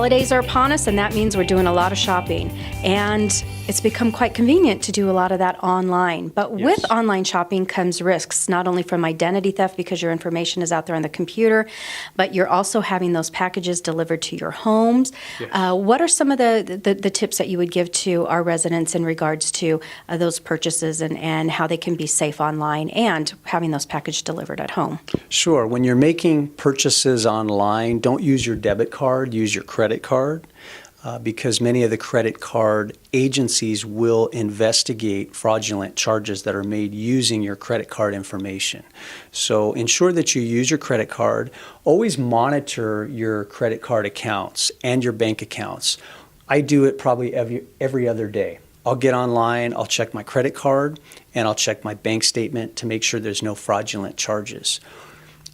Holidays are upon us, and that means we're doing a lot of shopping. And it's become quite convenient to do a lot of that online. But with online shopping comes risks, not only from identity theft because your information is out there on the computer, but you're also having those packages delivered to your homes. What are some of the tips that you would give to our residents in regards to those purchases and how they can be safe online and having those packages delivered at home? Sure. When you're making purchases online, don't use your debit card, use your credit card. Because many of the credit card agencies will investigate fraudulent charges that are made using your credit card information. So ensure that you use your credit card. Always monitor your credit card accounts and your bank accounts. I do it probably every other day. I'll get online, I'll check my credit card, and I'll check my bank statement to make sure there's no fraudulent charges.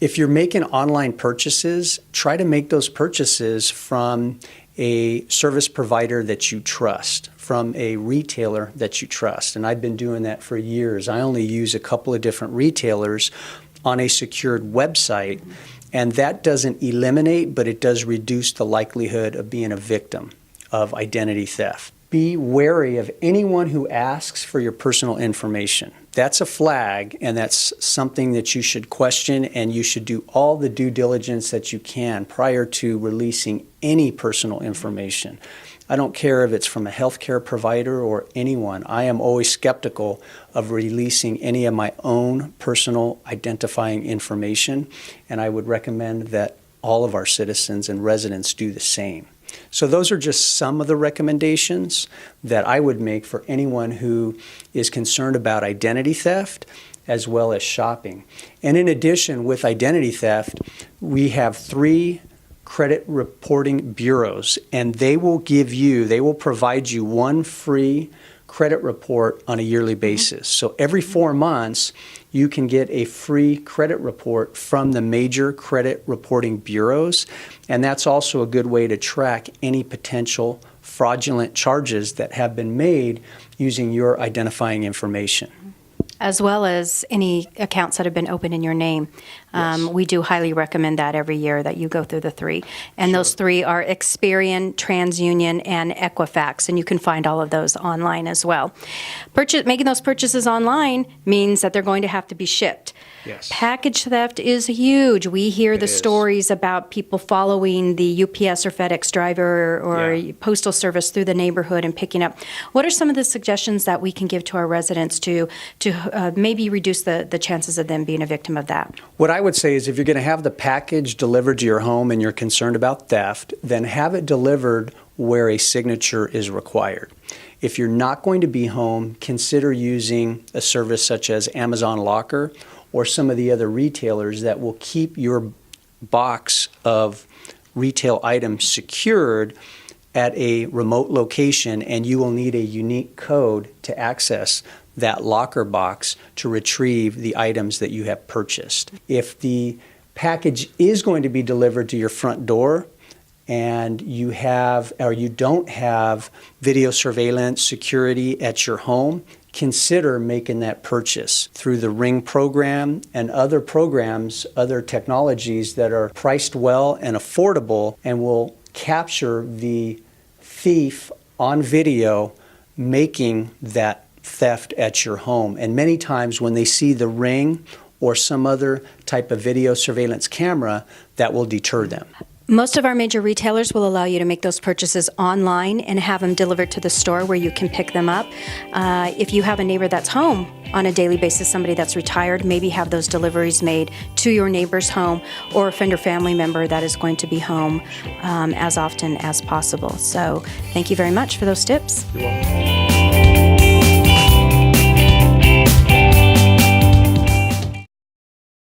If you're making online purchases, try to make those purchases from a service provider that you trust, from a retailer that you trust. And I've been doing that for years. I only use a couple of different retailers on a secured website, and that doesn't eliminate, but it does reduce the likelihood of being a victim of identity theft. Be wary of anyone who asks for your personal information. That's a flag, and that's something that you should question, and you should do all the due diligence that you can prior to releasing any personal information. I don't care if it's from a healthcare provider or anyone. I am always skeptical of releasing any of my own personal identifying information, and I would recommend that all of our citizens and residents do the same. So those are just some of the recommendations that I would make for anyone who is concerned about identity theft as well as shopping. And in addition, with identity theft, we have 3 credit reporting bureaus, and they will provide you 1 free credit report on a yearly basis. So every 4 months, you can get a free credit report from the major credit reporting bureaus, and that's also a good way to track any potential fraudulent charges that have been made using your identifying information. As well as any accounts that have been opened in your name. We do highly recommend that every year that you go through the 3. And those 3 are Experian, TransUnion, and Equifax, and you can find all of those online as well. Making those purchases online means that they're going to have to be shipped. Yes. Package theft is huge. We hear the stories about people following the UPS or FedEx driver or postal service through the neighborhood and picking up. What are some of the suggestions that we can give to our residents to maybe reduce the chances of them being a victim of that? What I would say is if you're going to have the package delivered to your home and you're concerned about theft, then have it delivered where a signature is required. If you're not going to be home, consider using a service such as Amazon Locker or some of the other retailers that will keep your box of retail items secured at a remote location, and you will need a unique code to access that locker box to retrieve the items that you have purchased. If the package is going to be delivered to your front door and you don't have video surveillance security at your home, consider making that purchase through the Ring program and other programs, other technologies that are priced well and affordable and will capture the thief on video making that theft at your home. And many times when they see the Ring or some other type of video surveillance camera, that will deter them. Most of our major retailers will allow you to make those purchases online and have them delivered to the store where you can pick them up. If you have a neighbor that's home on a daily basis, somebody that's retired, maybe have those deliveries made to your neighbor's home or a friend or family member that is going to be home as often as possible. So thank you very much for those tips. You're welcome.